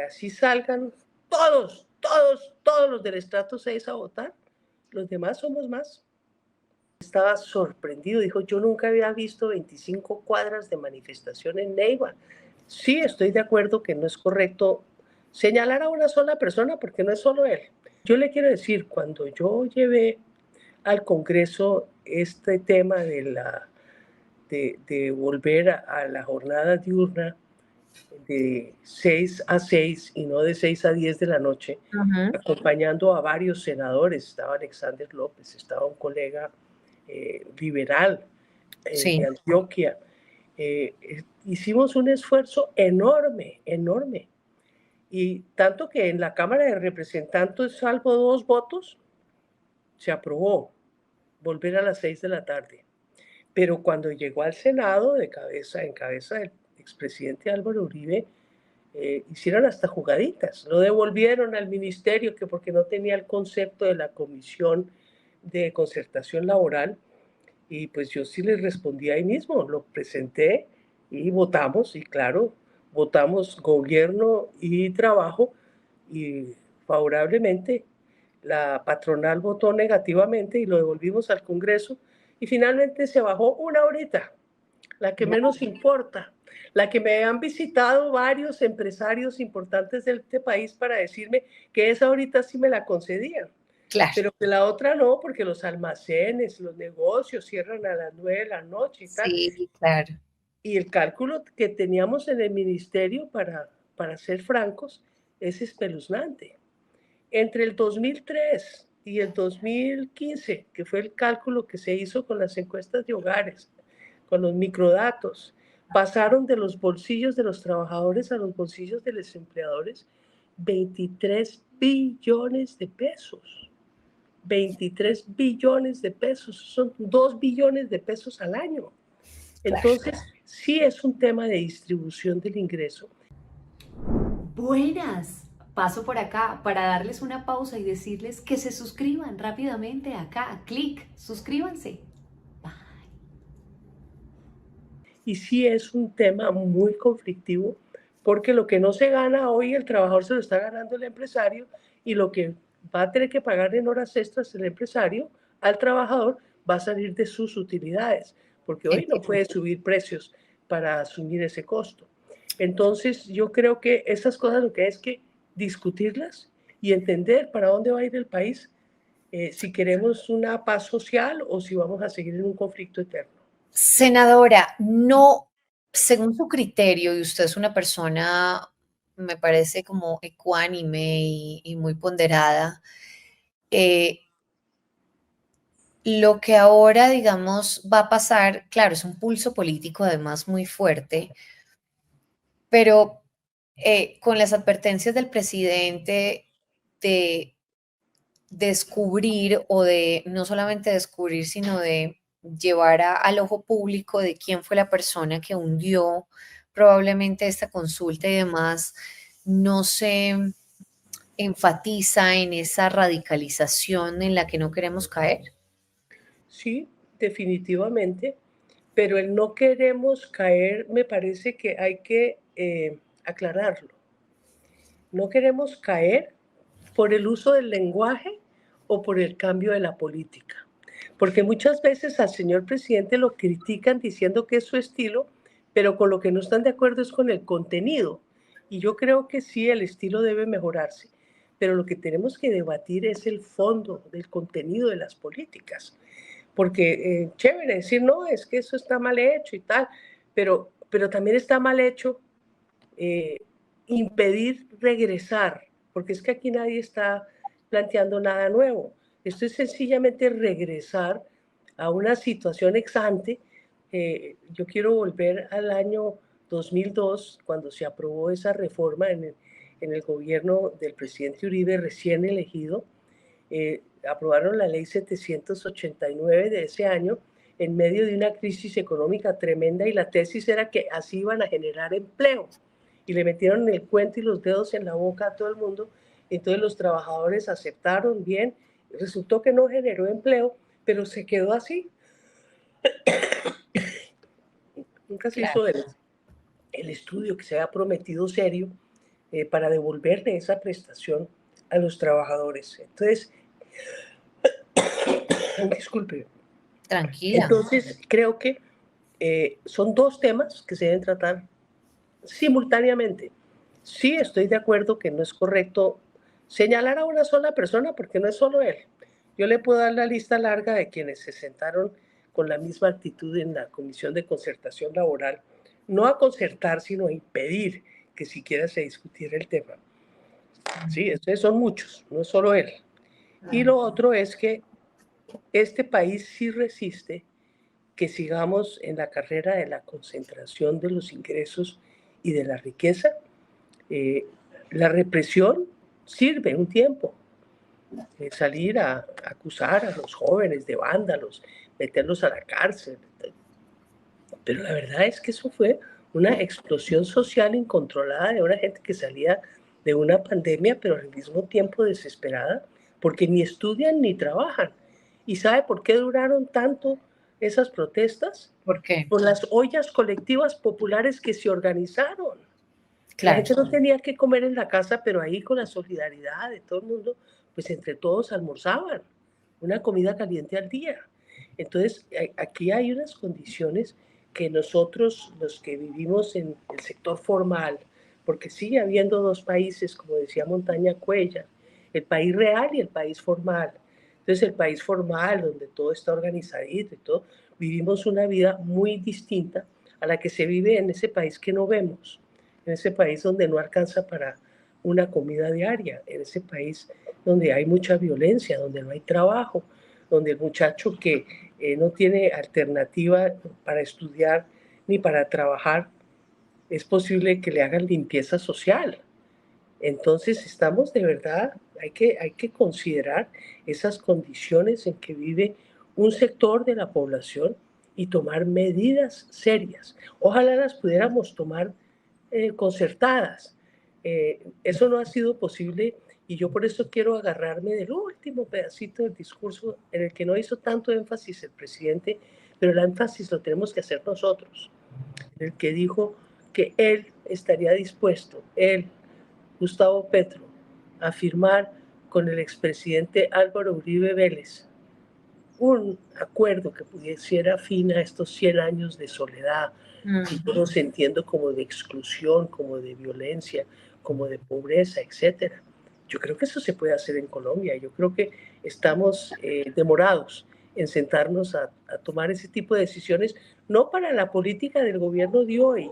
así salgan todos los del estrato 6 a votar, los demás somos más. Estaba sorprendido, dijo, yo nunca había visto 25 cuadras de manifestación en Neiva. Sí, estoy de acuerdo que no es correcto señalar a una sola persona porque no es solo él. Yo le quiero decir, cuando yo llevé al Congreso este tema de volver a la jornada diurna de 6 a 6 y no de 6 a 10 de la noche, acompañando a varios senadores, estaba Alexander López, estaba un colega liberal Sí. de Antioquia. Hicimos un esfuerzo enorme, enorme. Y tanto que en la Cámara de Representantes, salvo 2 votos, se aprobó volver a las 6 de la tarde. Pero cuando llegó al Senado, en cabeza del expresidente Álvaro Uribe, hicieron hasta jugaditas. Lo devolvieron al ministerio que porque no tenía el concepto de la Comisión de Concertación Laboral. Y pues yo sí les respondí ahí mismo, lo presenté y votamos, y claro, votamos gobierno y trabajo, y favorablemente. La patronal votó negativamente y lo devolvimos al Congreso, y finalmente se bajó una horita, la que menos importa, la que me han visitado varios empresarios importantes de este país para decirme que esa horita sí me la concedían. Claro. Pero que la otra no, porque los almacenes, los negocios cierran a las 9 de la noche y tal. Sí, claro. Y el cálculo que teníamos en el ministerio, para ser francos, es espeluznante. Entre el 2003 y el 2015, que fue el cálculo que se hizo con las encuestas de hogares, con los microdatos, pasaron de los bolsillos de los trabajadores a los bolsillos de los empleadores 23 billones de pesos. 23 billones de pesos, son 2 billones de pesos al año. Entonces, sí es un tema de distribución del ingreso. Buenas, paso por acá para darles una pausa y decirles que se suscriban rápidamente acá, clic, suscríbanse. Bye. Y sí es un tema muy conflictivo, porque lo que no se gana hoy el trabajador se lo está ganando el empresario, y lo que va a tener que pagar en horas extras el empresario al trabajador va a salir de sus utilidades, porque hoy no puede subir precios para asumir ese costo. Entonces, yo creo que esas cosas lo que es que discutirlas y entender para dónde va a ir el país, si queremos una paz social o si vamos a seguir en un conflicto eterno. Senadora, no, según su criterio, y usted es una persona, me parece como ecuánime y muy ponderada, lo que ahora, digamos, va a pasar, claro, es un pulso político además muy fuerte, pero con las advertencias del presidente de descubrir o de no solamente descubrir, sino de llevar al ojo público de quién fue la persona que hundió probablemente esta consulta y demás, no se enfatiza en esa radicalización en la que no queremos caer. Sí, definitivamente, pero el no queremos caer, me parece que hay que aclararlo. No queremos caer por el uso del lenguaje o por el cambio de la política, porque muchas veces al señor presidente lo critican diciendo que es su estilo, pero con lo que no están de acuerdo es con el contenido. Y yo creo que sí, el estilo debe mejorarse, pero lo que tenemos que debatir es el fondo del contenido de las políticas. Porque chévere decir, no, es que eso está mal hecho y tal, pero también está mal hecho impedir regresar, porque es que aquí nadie está planteando nada nuevo. Esto es sencillamente regresar a una situación ex ante. Yo quiero volver al año 2002, cuando se aprobó esa reforma en el gobierno del presidente Uribe recién elegido. Aprobaron la ley 789 de ese año en medio de una crisis económica tremenda, y la tesis era que así iban a generar empleo, y le metieron el cuento y los dedos en la boca a todo el mundo. Entonces los trabajadores aceptaron bien, resultó que no generó empleo, pero se quedó así. Nunca se hizo el estudio que se había prometido serio para devolverle esa prestación a los trabajadores. Entonces, disculpe. Tranquila. Entonces, creo que son dos temas que se deben tratar simultáneamente. Sí, estoy de acuerdo que no es correcto señalar a una sola persona porque no es solo él. Yo le puedo dar la lista larga de quienes se sentaron con la misma actitud en la Comisión de Concertación Laboral, no a concertar, sino a impedir que siquiera se discutiera el tema. Sí, esos son muchos, no es solo él. Y lo otro es que este país sí resiste que sigamos en la carrera de la concentración de los ingresos y de la riqueza. La represión sirve un tiempo. Salir a acusar a los jóvenes de vándalos, meterlos a la cárcel. Pero la verdad es que eso fue una explosión social incontrolada de una gente que salía de una pandemia, pero al mismo tiempo desesperada, porque ni estudian ni trabajan. ¿Y sabe por qué duraron tanto esas protestas? ¿Por qué? Por las ollas colectivas populares que se organizaron. La Claro. gente no tenía que comer en la casa, pero ahí con la solidaridad de todo el mundo, pues entre todos almorzaban una comida caliente al día. Entonces, aquí hay unas condiciones que nosotros, los que vivimos en el sector formal, porque sigue habiendo dos países, como decía Montaña Cuellar, el país real y el país formal. Entonces, el país formal, donde todo está organizadito y todo, vivimos una vida muy distinta a la que se vive en ese país que no vemos, en ese país donde no alcanza para una comida diaria, en ese país donde hay mucha violencia, donde no hay trabajo, donde el muchacho que no tiene alternativa para estudiar ni para trabajar, es posible que le hagan limpieza social. Entonces estamos de verdad, hay que considerar esas condiciones en que vive un sector de la población y tomar medidas serias. Ojalá las pudiéramos tomar concertadas. Eso no ha sido posible y yo por eso quiero agarrarme del último pedacito del discurso en el que no hizo tanto énfasis el presidente, pero el énfasis lo tenemos que hacer nosotros, en el que dijo que él estaría dispuesto, él, Gustavo Petro, a firmar con el expresidente Álvaro Uribe Vélez un acuerdo que pusiera fin a estos 100 años de soledad, que yo los entiendo como de exclusión, como de violencia, como de pobreza, etcétera. Yo creo que eso se puede hacer en Colombia. Yo creo que estamos demorados en sentarnos a tomar ese tipo de decisiones, no para la política del gobierno de hoy,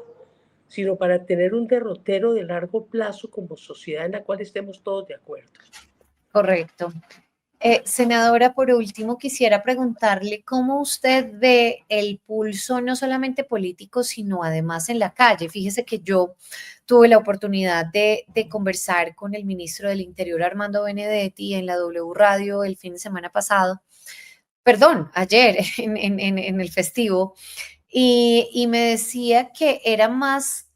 sino para tener un derrotero de largo plazo como sociedad en la cual estemos todos de acuerdo. Correcto. Senadora, por último, quisiera preguntarle cómo usted ve el pulso no solamente político, sino además en la calle. Fíjese que yo tuve la oportunidad de conversar con el ministro del Interior, Armando Benedetti, en la W Radio el fin de semana pasado, perdón, ayer en el festivo, y me decía que era más,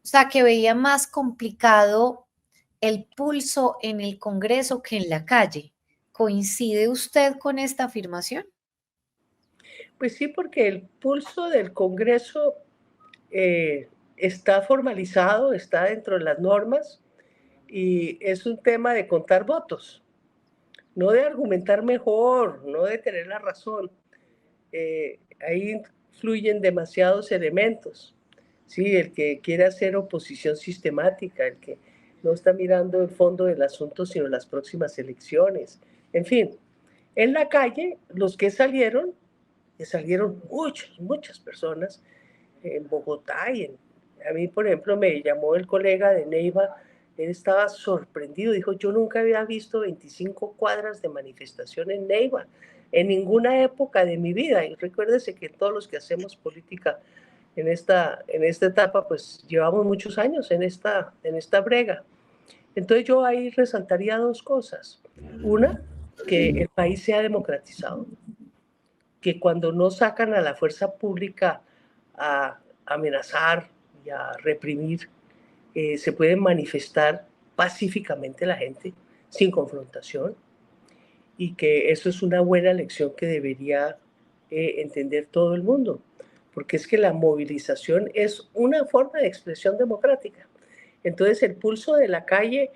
o sea, que veía más complicado el pulso en el Congreso que en la calle. ¿Coincide usted con esta afirmación? Pues sí, porque el pulso del Congreso está formalizado, está dentro de las normas y es un tema de contar votos, no de argumentar mejor, no de tener la razón. Ahí influyen demasiados elementos. Sí, el que quiere hacer oposición sistemática, el que no está mirando el fondo del asunto, sino las próximas elecciones. En fin, en la calle, los que salieron muchas personas en Bogotá a mí, por ejemplo, me llamó el colega de Neiva, él estaba sorprendido, dijo, yo nunca había visto 25 cuadras de manifestación en Neiva, en ninguna época de mi vida, y recuérdese que todos los que hacemos política en esta etapa, pues llevamos muchos años en esta brega. Entonces yo ahí resaltaría dos cosas. Una, que el país se ha democratizado, que cuando no sacan a la fuerza pública a amenazar y a reprimir, se puede manifestar pacíficamente la gente sin confrontación y que eso es una buena lección que debería entender todo el mundo, porque es que la movilización es una forma de expresión democrática. Entonces el pulso de la calle,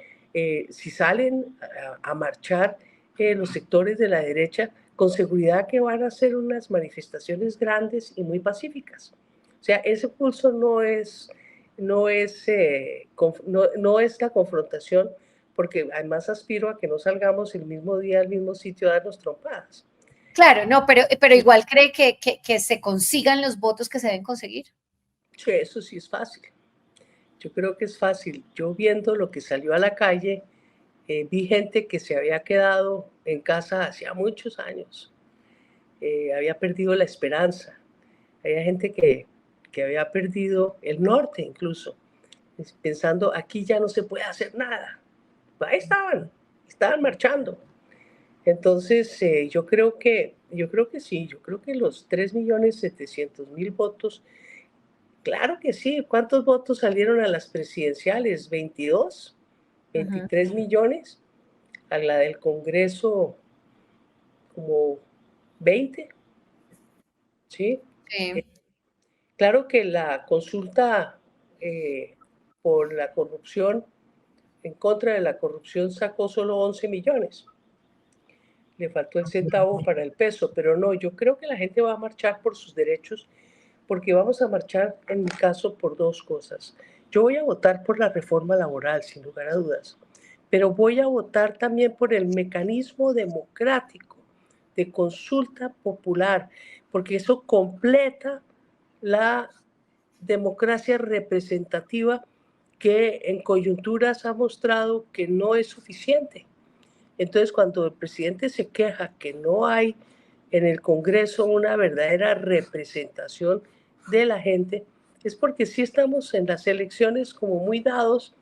si salen a marchar los sectores de la derecha, con seguridad que van a ser unas manifestaciones grandes y muy pacíficas. O sea, ese pulso no es la confrontación, porque además aspiro a que no salgamos el mismo día al mismo sitio a darnos trompadas. Claro, no, pero igual cree que se consigan los votos que se deben conseguir. Sí, eso sí es fácil. Yo creo que es fácil. Yo viendo lo que salió a la calle, vi gente que se había quedado en casa hacía muchos años. Había perdido la esperanza. Había gente que había perdido el norte incluso, pensando aquí ya no se puede hacer nada. Ahí estaban marchando. Entonces yo creo que sí, yo creo que los 3.700.000 votos, claro que sí. ¿Cuántos votos salieron a las presidenciales? 22, 23 millones. A la del Congreso, como 20. ¿Sí? Sí. Claro que la consulta por la corrupción, en contra de la corrupción, sacó solo 11 millones. Le faltó el centavo para el peso, pero no, yo creo que la gente va a marchar por sus derechos, porque vamos a marchar, en mi caso, por dos cosas. Yo voy a votar por la reforma laboral, sin lugar a dudas, pero voy a votar también por el mecanismo democrático de consulta popular, porque eso completa la democracia representativa que en coyunturas ha mostrado que no es suficiente. Entonces, cuando el presidente se queja que no hay en el Congreso una verdadera representación de la gente, es porque sí estamos en las elecciones como muy dados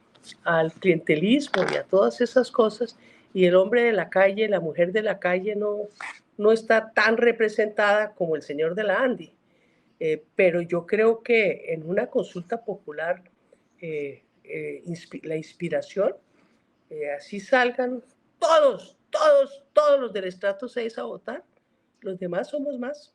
al clientelismo y a todas esas cosas, y el hombre de la calle, la mujer de la calle no está tan representada como el señor de la Andi. Pero yo creo que en una consulta popular, la inspiración, así salgan todos los del estrato 6 a votar, los demás somos más.